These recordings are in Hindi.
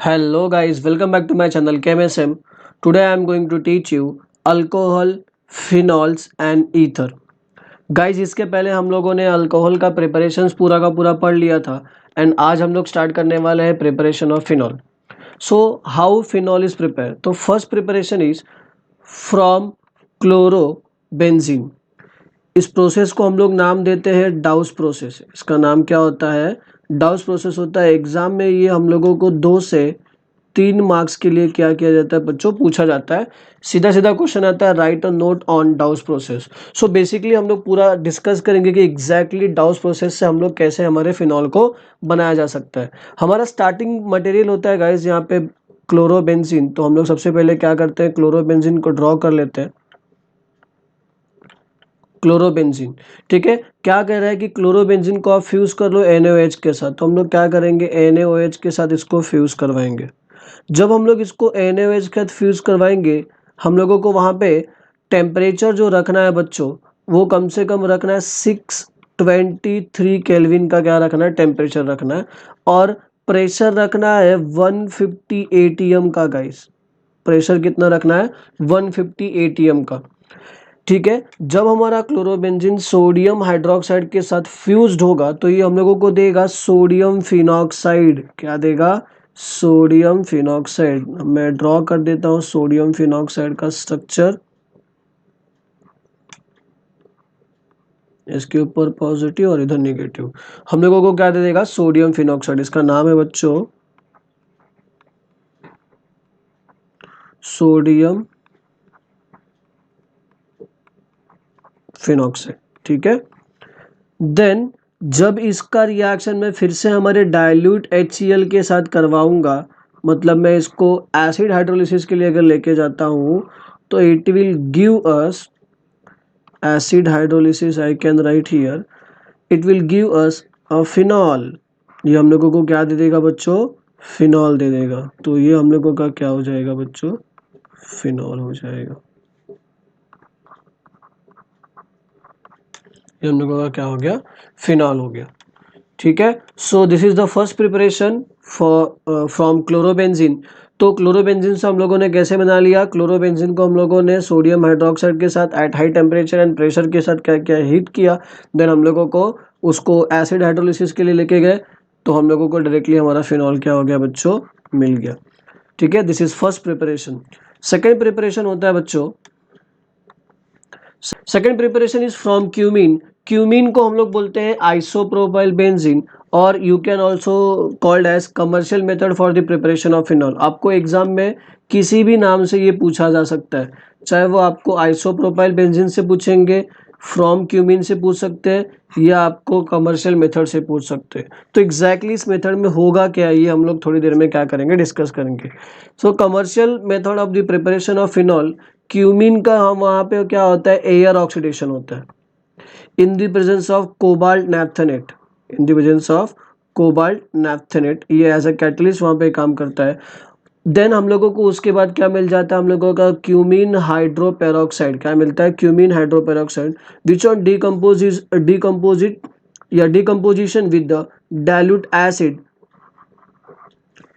Hello guys, welcome back to my channel KMSM. Today I am going to teach you alcohol, phenols and ether. Guys इसके पहले हम लोगों ने अल्कोहल का प्रिपरेशंस पूरा का पूरा पढ़ लिया था एंड आज हम लोग स्टार्ट करने वाले हैं preparation of phenol. So how phenol is prepare. तो first preparation is from chlorobenzene. इस प्रोसेस को हम लोग नाम देते हैं डाउस प्रोसेस. इसका नाम क्या होता है? डाउस प्रोसेस होता है. एग्जाम में ये हम लोगों को 2 से 3 मार्क्स के लिए क्या किया जाता है बच्चों, पूछा जाता है. सीधा सीधा क्वेश्चन आता है, right a note on डाउस process. So basically हम लोग पूरा डिस्कस करेंगे कि एग्जैक्टली डाउस प्रोसेस से हम लोग कैसे हमारे फिनॉल को बनाया जा सकता है. हमारा स्टार्टिंग मटेरियल होता है गाइज यहाँ पे क्लोरोबेंजीन. तो हम लोग सबसे पहले क्या करते हैं, क्लोरोबेंजीन को ड्रॉ कर लेते हैं. क्लोरोबेंजीन, ठीक है. क्या कह रहा है कि क्लोरोबेंजीन को आप फ्यूज कर लो NaOH के साथ. तो हम लोग क्या करेंगे, NaOH के साथ इसको फ्यूज करवाएंगे. जब हम लोग इसको NaOH के साथ फ्यूज करवाएंगे, हम लोगों को वहाँ पे टेम्परेचर जो रखना है बच्चों, वो कम से कम रखना है 623 केल्विन का क्या रखना है, टेम्परेचर रखना है. और प्रेशर रखना है 150 ATM का गाइस. प्रेशर कितना रखना है? 150 ATM का. ठीक है. जब हमारा क्लोरोबेंजीन सोडियम हाइड्रोक्साइड के साथ फ्यूज्ड होगा तो ये हम लोगों को देगा सोडियम फिनॉक्साइड. क्या देगा? Sodium phenoxide. मैं ड्रॉ कर देता हूं सोडियम फिनॉक्साइड का स्ट्रक्चर. इसके ऊपर पॉजिटिव और इधर नेगेटिव. हम लोगों को क्या दे देगा? Sodium phenoxide. इसका नाम है बच्चों सोडियम फिनॉक्साइड. ठीक है. देन जब इसका रिएक्शन मैं फिर से हमारे डाइल्यूट HCl के साथ करवाऊंगा, मतलब मैं इसको एसिड हाइड्रोलिसिस के लिए अगर लेके जाता हूँ, तो it will give us acid hydrolysis. I can write here, it will give us a phenol. ये हम लोगों को क्या दे देगा बच्चों? फिनॉल दे देगा. तो ये हम लोगों का क्या हो जाएगा बच्चों? फिनॉल हो जाएगा. ये हम लोगों का क्या हो गया? फिनॉल हो गया. ठीक है. So this is the first preparation for from chlorobenzene. तो क्लोरोबेंजीन से हम लोगों ने कैसे बना लिया? क्लोरोबेंजीन को हम लोगों ने सोडियम हाइड्रोक्साइड के साथ at high temperature and pressure के साथ क्या क्या हीट किया. देन हम लोगों को उसको एसिड हाइड्रोलिसिस के लिए लेके गए, तो हम लोगों को डायरेक्टली हमारा फिनॉल क्या हो गया बच्चों? मिल गया. ठीक है. This is first preparation. Second preparation होता है बच्चों, second preparation is from cumene. Cumene को हम लोग बोलते हैं आइसोप्रोपाइल बेंजीन, और you can also called as commercial method for the preparation of phenol. आपको एग्जाम में किसी भी नाम से ये पूछा जा सकता है, चाहे वो आपको आइसोप्रोपाइल बेंजीन से पूछेंगे, फ्रॉम क्यूमीन से पूछ सकते हैं, या आपको कमर्शियल मेथड से पूछ सकते हैं. तो एग्जैक्टली इस मेथड में होगा क्या, ये हम लोग थोड़ी देर में क्या करेंगे, डिस्कस करेंगे. सो commercial method of the preparation of phenol, cumene का हम वहाँ पे क्या होता है, एयर ऑक्सीडेशन होता है in the presence of cobalt naphthenate. In the presence of cobalt naphthenate, ये एज अ कैटलिस्ट वहाँ पे काम करता है. देन हम लोगों को उसके बाद क्या मिल जाता है, हम लोगों का क्यूमीन हाइड्रोपेरोक्साइड. क्या मिलता है? Cumene hydroperoxide, which on decomposite या decomposition with the dilute acid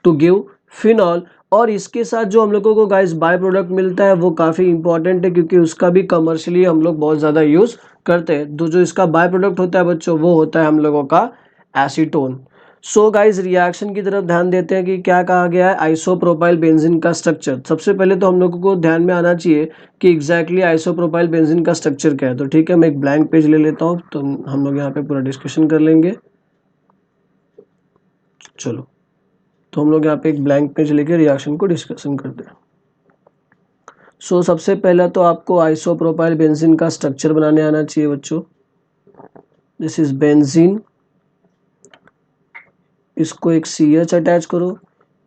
to give phenol. और इसके साथ जो हम लोगों को गाइस बाय प्रोडक्ट मिलता है वो काफ़ी इंपॉर्टेंट है, क्योंकि उसका भी कमर्शियली हम लोग बहुत ज़्यादा यूज़ करते हैं. तो जो इसका बाय प्रोडक्ट होता है बच्चों, वो होता है हम लोगों का एसीटोन. सो गाइस रिएक्शन की तरफ ध्यान देते हैं कि क्या कहा गया है, आइसोप्रोपाइल बेंजीन का स्ट्रक्चर. सबसे पहले तो हम लोगों को ध्यान में आना चाहिए कि एग्जैक्टली आइसोप्रोपाइल बेंजीन का स्ट्रक्चर क्या है. तो ठीक है, मैं एक ब्लैंक पेज ले लेता हूँ, तो हम लोग यहाँ पे पूरा डिस्कशन कर लेंगे. चलो, तो हम लोग यहाँ पे एक ब्लैंक पेज लेके रिएक्शन को डिस्कशन करते हैं. सो सबसे पहला तो आपको आइसोप्रोपाइल बेंजीन का स्ट्रक्चर बनाने आना चाहिए बच्चों. This is benzene. इसको एक CH अटैच करो,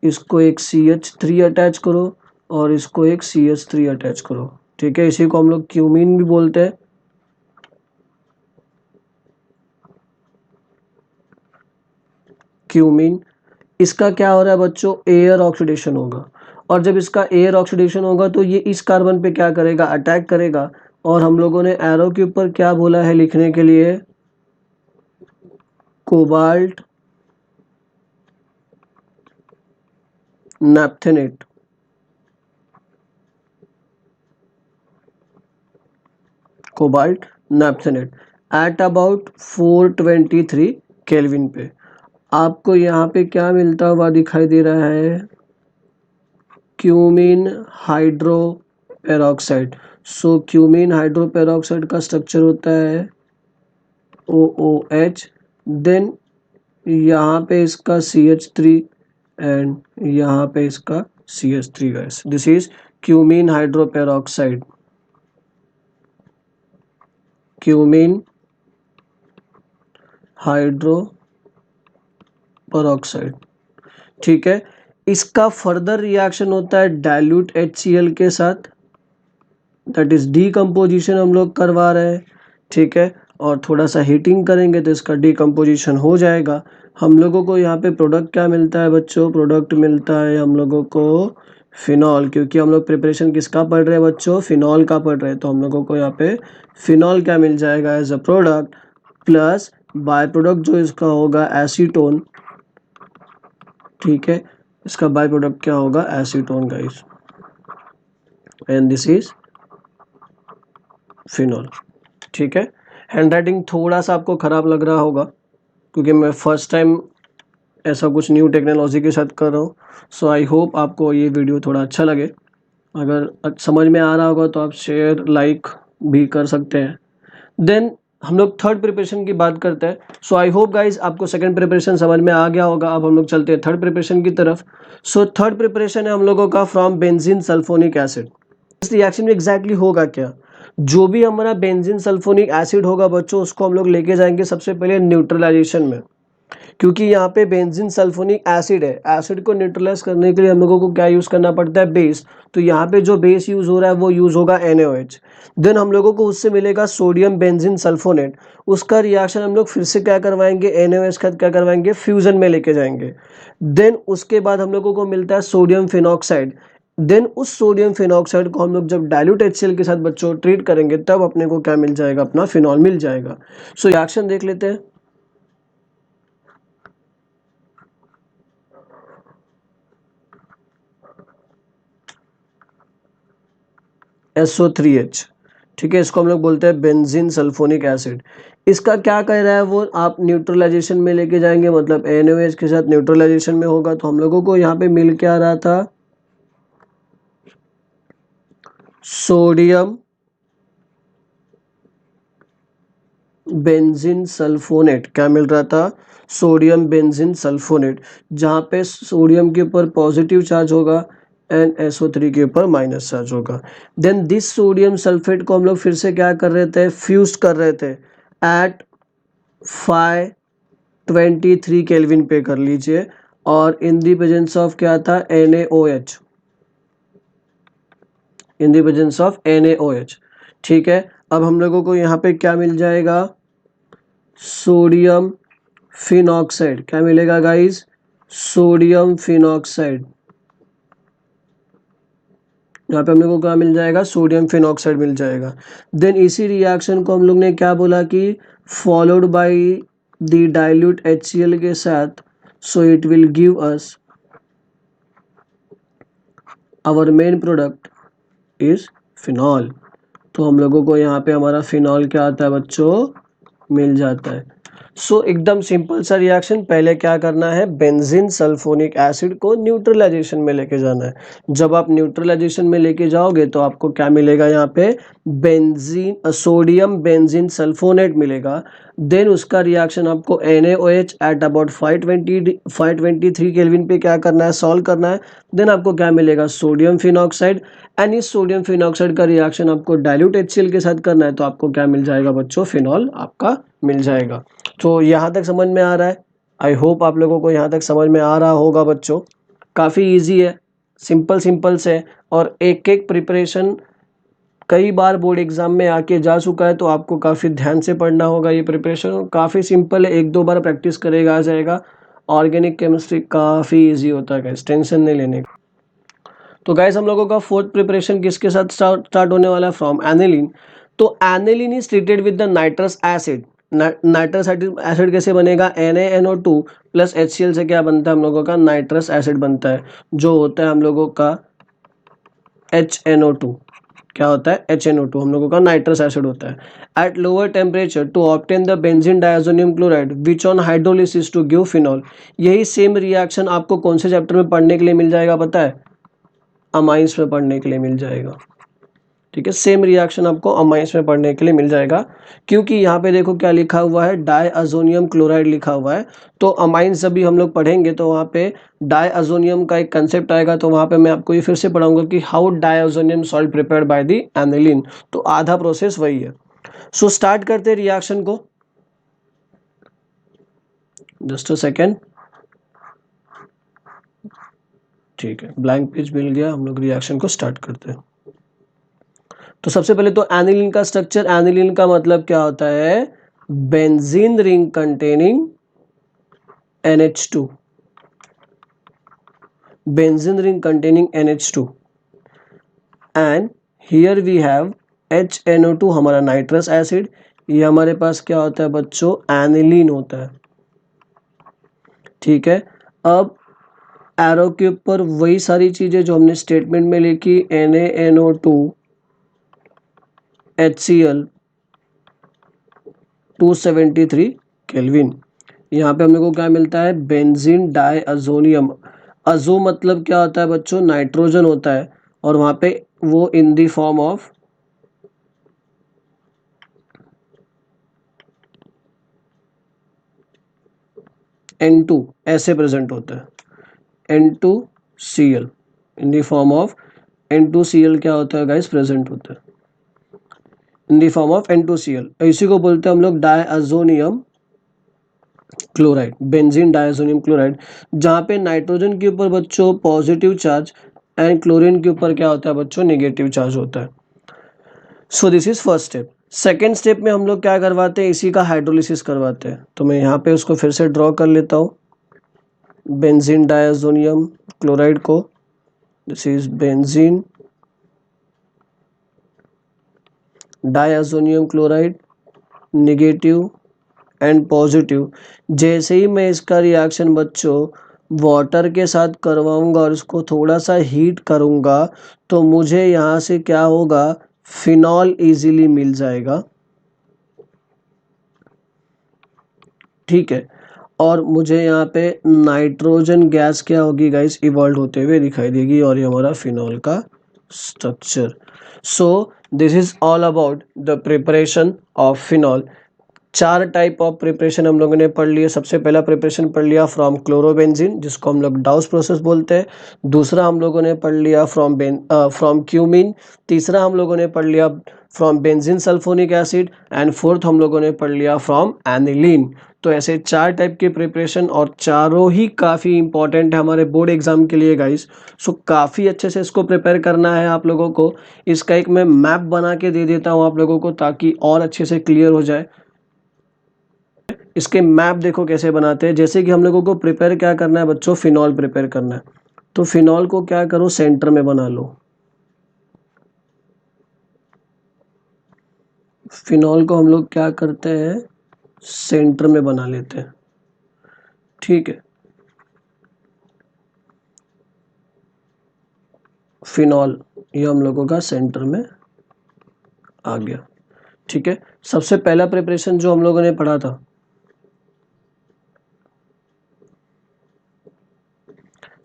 इसको एक CH3 अटैच करो, और इसको एक CH3 अटैच करो. ठीक है. इसी को हम लोग क्यूमीन भी बोलते हैं. क्यूमीन. इसका क्या हो रहा है बच्चों? एयर ऑक्सीडेशन होगा. और जब इसका एयर ऑक्सीडेशन होगा तो ये इस कार्बन पे क्या करेगा? अटैक करेगा. और हम लोगों ने एरो के ऊपर क्या बोला है लिखने के लिए? Cobalt naphthenate, cobalt naphthenate at about 423 kelvin पे। आपको यहाँ पे क्या मिलता हुआ दिखाई दे रहा है, क्यूमीन हाइड्रो पेरोक्साइड। सो क्यूमीन हाइड्रो पेरोक्साइड का स्ट्रक्चर होता है OOH, देन यहाँ पे इसका CH3 एंड यहाँ पे इसका CH3 gas. This is cumene hydro peroxide, cumene hydro peroxide, ठीक है। इसका फर्दर रिएक्शन होता है डाइल्यूट HCl के साथ, दैट इज डीकम्पोजिशन हम लोग करवा रहे हैं, ठीक है। और थोड़ा सा हीटिंग करेंगे तो इसका डीकम्पोजिशन हो जाएगा। हम लोगों को यहाँ पे प्रोडक्ट क्या मिलता है बच्चों, प्रोडक्ट मिलता है हम लोगों को फिनॉल, क्योंकि हम लोग प्रिपरेशन किसका पढ़ रहे हैं बच्चों, फिनॉल का पढ़ रहे हैं। तो हम लोगों को यहाँ पे फिनॉल क्या मिल जाएगा as a product, plus by product जो इसका होगा एसीटोन, ठीक है। इसका बाय प्रोडक्ट क्या होगा, acetone guys, and this is phenol, ठीक है। हैंडराइटिंग थोड़ा सा आपको ख़राब लग रहा होगा क्योंकि मैं फर्स्ट टाइम ऐसा कुछ न्यू टेक्नोलॉजी के साथ कर रहा हूँ। सो आई होप आपको ये वीडियो थोड़ा अच्छा लगे। अगर समझ में आ रहा होगा तो आप शेयर लाइक भी कर सकते हैं। देन हम लोग थर्ड प्रिपरेशन की बात करते हैं। सो आई होप गाइज आपको सेकंड प्रिपरेशन समझ में आ गया होगा। अब हम लोग चलते हैं थर्ड प्रिपरेशन की तरफ। सो थर्ड प्रिपरेशन है हम लोगों का फ्रॉम बेंजीन सल्फोनिक एसिड। इस रिएक्शन में एग्जैक्टली होगा क्या, जो भी हमारा बेंजीन सल्फोनिक एसिड होगा बच्चों, उसको हम लोग लेके जाएंगे सबसे पहले न्यूट्रलाइजेशन में, क्योंकि यहाँ पे बेंजीन सल्फोनिक एसिड है। एसिड को न्यूट्रलाइज करने के लिए हम लोगों को क्या यूज़ करना पड़ता है, बेस। तो यहाँ पे जो बेस यूज़ हो रहा है वो यूज़ होगा NaOH। देन हम लोगों को उससे मिलेगा सोडियम बेंजीन सल्फोनेट। उसका रिएक्शन हम लोग फिर से क्या करवाएंगे, NaOH का क्या करवाएंगे, फ्यूजन में लेके जाएंगे। देन उसके बाद हम लोगों को मिलता है सोडियम फिनॉक्साइड। देन उस सोडियम फिनॉक्साइड को हम लोग जब डाइल्यूट HCl के साथ बच्चों ट्रीट करेंगे तब अपने को क्या मिल जाएगा, अपना फिनॉल मिल जाएगा। सो रिएक्शन देख लेते हैं। SO3H, ठीक है। इसको हम लोग बोलते हैं बेंजीन सल्फोनिक एसिड। इसका क्या कह रहा है वो, आप न्यूट्रलाइजेशन में लेके जाएंगे, मतलब NaOH के साथ न्यूट्रलाइजेशन में होगा। तो हम लोगों को यहाँ पे मिल के आ रहा था सोडियम बेंजीन सल्फोनेट। क्या मिल रहा था, सोडियम बेंजीन सल्फोनेट, जहाँ पे सोडियम के ऊपर पॉजिटिव चार्ज होगा एंड SO3 के ऊपर माइनस चार्ज होगा। देन दिस सोडियम सल्फेट को हम लोग फिर से क्या कर रहे थे, फ्यूज कर रहे थे एट 523 केल्विन पे कर लीजिए, और इन दी प्रेजेंस ऑफ क्या था, NaOH, in the presence of NaOH, ठीक है। अब हम लोगों को यहाँ पे क्या मिल जाएगा, सोडियम फिनॉक्साइड। क्या मिलेगा गाइस, सोडियम फिनॉक्साइड। यहाँ पे हम लोग को क्या मिल जाएगा, सोडियम फिनॉक्साइड मिल जाएगा। देन इसी रिएक्शन को हम लोग ने क्या बोला कि followed by the dilute HCl के साथ, so it will give us our main product is phenol. तो हम लोगों को यहाँ पे हमारा फिनॉल क्या आता है बच्चों, मिल जाता है। सो एकदम सिंपल सा रिएक्शन। पहले क्या करना है, बेंजीन सल्फोनिक एसिड को न्यूट्रलाइजेशन में लेके जाना है। जब आप न्यूट्रलाइजेशन में लेके जाओगे तो आपको क्या मिलेगा, यहाँ पे बेंजीन सोडियम बेंजीन सल्फोनेट मिलेगा। देन उसका रिएक्शन आपको NaOH एट अबाउट 523 केल्विन पे क्या करना है, सॉल्व करना है। देन आपको क्या मिलेगा, सोडियम फिनॉक्साइड, एंड इस सोडियम फिनॉक्साइड का रिएक्शन आपको डाइल्यूट HCl के साथ करना है। तो आपको क्या मिल जाएगा बच्चों, फिनॉल आपका मिल जाएगा। तो यहाँ तक समझ में आ रहा है, आई होप आप लोगों को यहाँ तक समझ में आ रहा होगा बच्चों। काफ़ी इजी है, सिंपल सिंपल से, और एक एक प्रिपरेशन कई बार बोर्ड एग्जाम में आके जा चुका है, तो आपको काफ़ी ध्यान से पढ़ना होगा। ये प्रिपरेशन काफ़ी सिंपल है, एक दो बार प्रैक्टिस करेगा आ जाएगा। ऑर्गेनिक केमिस्ट्री काफ़ी ईजी होता है गाइस, टेंशन नहीं लेने का। तो गाइस हम लोगों का फोर्थ प्रिपरेशन किसके साथ स्टार्ट होने वाला है, फ्रॉम एनिलीन। तो aniline is treated with the nitrous acid nitrous acid कैसे बनेगा, NaNO2 प्लस HCl से क्या बनता है हम लोगों का, नाइट्रस एसिड बनता है, जो होता है हम लोगों का HNO2। क्या होता है, HNO2 हम लोगों का नाइट्रस एसिड होता है। At lower temperature to obtain the benzene diazonium chloride which on hydrolysis to give phenol. यही सेम रिएक्शन आपको कौन से चैप्टर में पढ़ने के लिए मिल जाएगा पता है, अमाइंस में पढ़ने के लिए मिल जाएगा। ठीक है, सेम रिएक्शन आपको अमाइंस में पढ़ने के लिए मिल जाएगा, क्योंकि यहाँ पे देखो क्या लिखा हुआ है, डायअजोनियम क्लोराइड लिखा हुआ है। तो अमाइंस जब भी हम लोग पढ़ेंगे तो वहाँ पे डायअजोनियम का एक कंसेप्ट आएगा, तो वहाँ पे मैं आपको ये फिर से पढ़ाऊंगा कि how diazonium salt prepared by the aniline. तो आधा प्रोसेस वही है। सो स्टार्ट करते हैं रिएक्शन को, जस्ट अ सेकेंड। ठीक है, ब्लैंक पेज मिल गया, हम लोग रिएक्शन को स्टार्ट करते हैं। तो सबसे पहले तो एनिलीन का स्ट्रक्चर, एनिलीन का मतलब क्या होता है, benzene ring containing NH2, benzene ring containing NH2 and here we have HNO2 हमारा नाइट्रस एसिड, ये हमारे पास क्या होता है बच्चों, एनिलीन होता है। ठीक है, अब एरो के ऊपर वही सारी चीजें जो हमने स्टेटमेंट में लिखी, NaNO2 HCl 273 केल्विन। यहाँ पे हम लोग को क्या मिलता है, बेंजीन डायअजोनियम। अजो मतलब क्या होता है बच्चों, नाइट्रोजन होता है, और वहाँ पे वो इन दी फॉर्म ऑफ N2 ऐसे प्रेजेंट होता है, N2Cl in the form of N2Cl क्या होता है गाइस, प्रेजेंट होता है इन दी फॉर्म ऑफ N2Cl। इसी को बोलते हैं हम लोग डायअजोनियम क्लोराइड, बेंजीन डायअजोनियम क्लोराइड, जहाँ पे नाइट्रोजन के ऊपर बच्चों पॉजिटिव चार्ज एंड क्लोरीन के ऊपर क्या होता है बच्चों, नेगेटिव चार्ज होता है। So this is first step. Second step में हम लोग क्या करवाते हैं, इसी का हाइड्रोलिसिस करवाते हैं। तो मैं यहाँ पे उसको फिर से ड्रॉ कर लेता हूँ, बेंजीन डायअजोनियम क्लोराइड को, this is benzene diazonium chloride, negative and positive. जैसे ही मैं इसका रिएक्शन बच्चों वाटर के साथ करवाऊंगा और इसको थोड़ा सा हीट करूंगा, तो मुझे यहाँ से क्या होगा, फिनॉल इजीली मिल जाएगा। ठीक है, और मुझे यहाँ पे नाइट्रोजन गैस क्या होगी गाइस, इवॉल्व होते हुए दिखाई देगी, और ये हमारा फिनॉल का structure. So this is all about the preparation of phenol. चार टाइप ऑफ प्रिपरेशन हम लोगों ने पढ़ लिया। सबसे पहला प्रिपरेशन पढ़ लिया फ्रॉम क्लोरोबेंजीन, जिसको हम लोग डाउस प्रोसेस बोलते हैं। दूसरा हम लोगों ने पढ़ लिया फ्रॉम क्यूमीन। तीसरा हम लोगों ने पढ़ लिया from benzene sulphonic acid, and fourth हम लोगों ने पढ़ लिया फ्रॉम एनिलीन। तो ऐसे चार टाइप के प्रिपरेशन, और चारों ही काफ़ी इंपॉर्टेंट है हमारे बोर्ड एग्जाम के लिए गाइस। सो काफ़ी अच्छे से इसको प्रिपेयर करना है आप लोगों को। इसका एक मैं मैप बना के दे देता हूँ आप लोगों को, ताकि और अच्छे से क्लियर हो जाए। इसके मैप देखो कैसे बनाते हैं। जैसे कि हम लोगों को प्रिपेयर क्या करना है बच्चों, फिनॉल प्रिपेयर करना है। तो फिनॉल को क्या करो, सेंटर में बना लो। फिनॉल को हम लोग क्या करते हैं, सेंटर में बना लेते हैं। ठीक है, फिनॉल ये हम लोगों का सेंटर में आ गया। ठीक है, सबसे पहला प्रिपरेशन जो हम लोगों ने पढ़ा था,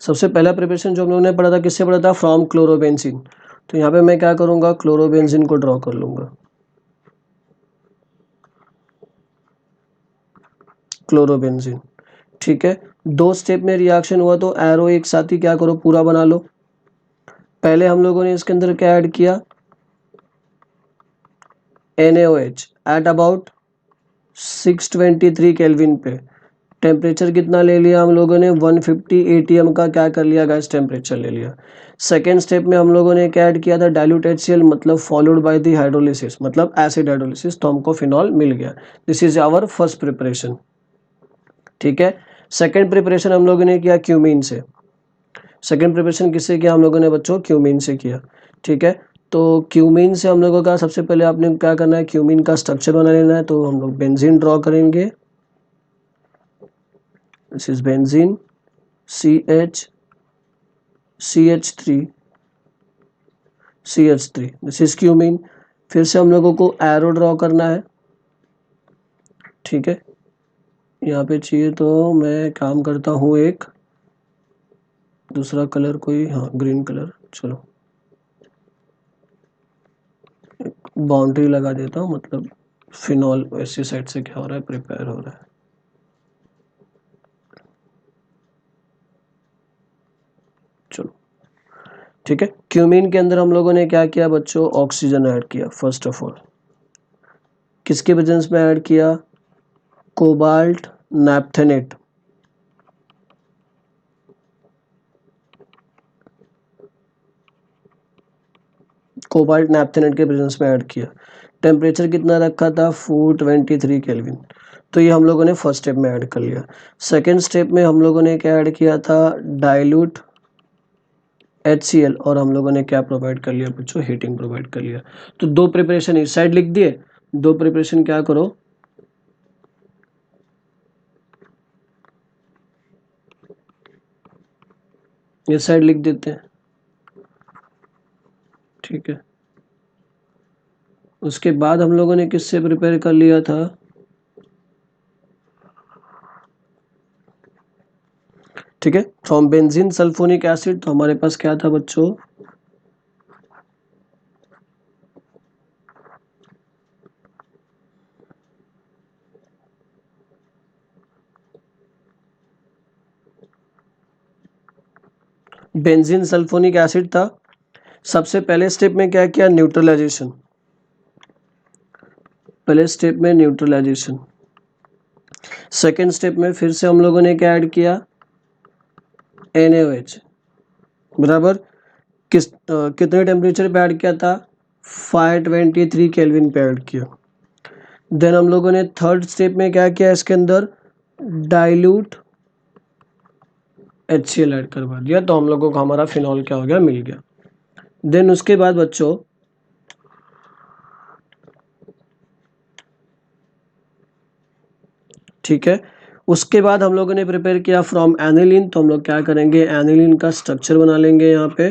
सबसे पहला प्रिपरेशन जो हम लोगों ने पढ़ा था, किससे पढ़ा था, फ्रॉम क्लोरोबेंजीन। तो यहाँ पे मैं क्या करूँगा, क्लोरोबेंजीन को ड्रॉ कर लूँगा, क्लोरोबेंजीन। ठीक है, दो स्टेप में रिएक्शन हुआ, तो एरो एक साथ ही क्या करो, पूरा बना लो। पहले हम लोगों ने इसके अंदर क्या ऐड किया, NaOH एट अबाउट 623 केल्विन पे। टेम्परेचर कितना ले लिया हम लोगों ने, 150 ATM का क्या कर लिया गैस, टेम्परेचर ले लिया। सेकेंड स्टेप में हम लोगों ने क्या ऐड किया था, डाइल्यूट HCl, मतलब फॉलोड बाय द हाइड्रोलिसिस, मतलब एसिड हाइड्रोलिसिस, तो हमको फिनॉल मिल गया। This is our first preparation. ठीक है, सेकेंड प्रिपरेशन हम लोगों ने किया क्यूमीन से। सेकेंड प्रिपरेशन किससे किया हम लोगों ने बच्चों, क्यूमीन से किया। ठीक है, तो क्यूमीन से हम लोगों का सबसे पहले आपने क्या करना है, क्यूमीन का स्ट्रक्चर बना लेना है। तो हम लोग बेंजीन ड्रॉ करेंगे। This is benzene, CH3, this is cumene. फिर से हम लोगों को एरो ड्रॉ करना है, ठीक है। यहाँ पे चाहिए तो मैं काम करता हूँ एक दूसरा कलर कोई, हाँ ग्रीन कलर, चलो बाउंड्री लगा देता हूँ, मतलब फिनॉल ऐसी साइड से क्या हो रहा है, प्रिपेयर हो रहा है। चलो ठीक है। क्यूमीन के अंदर हम लोगों ने क्या किया बच्चों, ऑक्सीजन ऐड किया। फर्स्ट ऑफ ऑल किसके प्रेजेंस में ऐड किया, कोबाल्ट नैप्थेनेट। कोबाल्ट नैप्थेनेट के प्रेजेंस में ऐड किया। टेम्परेचर कितना रखा था, 423 केल्विन। तो ये हम लोगों ने फर्स्ट स्टेप में ऐड कर लिया। सेकेंड स्टेप में हम लोगों ने क्या ऐड किया था, डाइल्यूट HCl, और हम लोगों ने क्या प्रोवाइड कर लिया बच्चों, हीटिंग प्रोवाइड कर लिया। तो दो प्रिपरेशन इस साइड लिख दिए, दो प्रिपरेशन क्या करो, इस साइड लिख देते हैं, ठीक है। उसके बाद हम लोगों ने किससे प्रिपेयर कर लिया था, ठीक है, फ्रॉम बेंजीन सल्फोनिक एसिड। तो हमारे पास क्या था बच्चों, बेंजीन सल्फोनिक एसिड था। सबसे पहले स्टेप में क्या किया, न्यूट्रलाइजेशन। पहले स्टेप में न्यूट्रलाइजेशन। सेकेंड स्टेप में फिर से हम लोगों ने क्या ऐड किया, NaOH, बराबर कितने टेम्परेचर पे ऐड किया था, 523 केल्विन पे ऐड किया। देन हम लोगों ने थर्ड स्टेप में क्या किया, इसके अंदर डाइल्यूट HCl ऐड करवा दिया। तो हम लोगों को हमारा फिनॉल क्या हो गया, मिल गया। देन उसके बाद बच्चों ठीक है, उसके बाद हम लोगों ने प्रिपेयर किया फ्रॉम एनिलीन। तो हम लोग क्या करेंगे, एनिलीन का स्ट्रक्चर बना लेंगे। यहाँ पे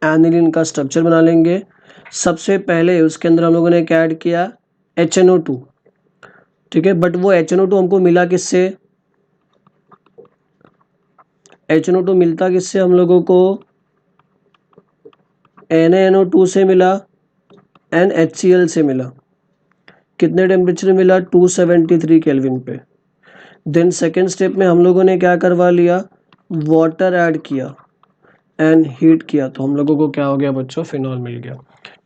एनिलीन का स्ट्रक्चर बना लेंगे। सबसे पहले उसके अंदर हम लोगों ने क्या ऐड किया, HNO2, ठीक है। बट वो HNO2 हमको मिला किससे, HNO2 मिलता किससे हम लोगों को, NaNO2 से मिला, NHCl से मिला। कितने टेम्परेचर मिला, 273 केल्विन पे। देन सेकेंड स्टेप में हम लोगों ने क्या करवा लिया, वाटर ऐड किया एंड हीट किया। तो हम लोगों को क्या हो गया बच्चों, फिनॉल मिल गया,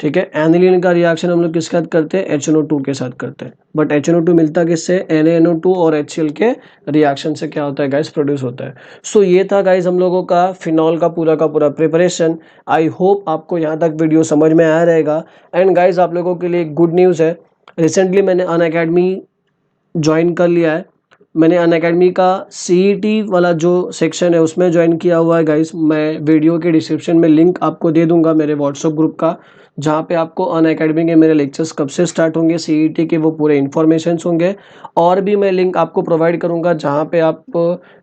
ठीक है। एनिलीन का रिएक्शन हम लोग किसके साथ करते हैं, HNO2 के साथ करते हैं। बट HNO2 मिलता किससे, NaNO2 और HCl के रिएक्शन से क्या होता है गाइस, प्रोड्यूस होता है। सो ये था गाइस हम लोगों का फिनॉल का पूरा प्रिपरेशन। आई होप आपको यहाँ तक वीडियो समझ में आया रहेगा। एंड गाइस आप लोगों के लिए गुड न्यूज़ है, रिसेंटली मैंने अनअकैडमी ज्वाइन कर लिया है। मैंने अनअकैडमी का CET वाला जो सेक्शन है उसमें ज्वाइन किया हुआ है गाइस। मैं वीडियो के डिस्क्रिप्शन में लिंक आपको दे दूंगा मेरे व्हाट्सएप ग्रुप का, जहाँ पे आपको अनअकैडमी के मेरे लेक्चर्स कब से स्टार्ट होंगे, CET के वो पूरे इन्फॉर्मेशंस होंगे। और भी मैं लिंक आपको प्रोवाइड करूँगा जहाँ पे आप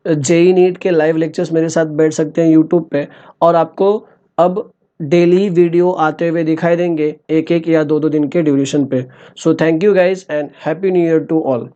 JEE नीट के लाइव लेक्चर्स मेरे साथ बैठ सकते हैं यूट्यूब पे। और आपको अब डेली वीडियो आते हुए दिखाई देंगे, एक एक या दो दो दिन के ड्यूरेशन पे। So thank you guys and happy new year to all.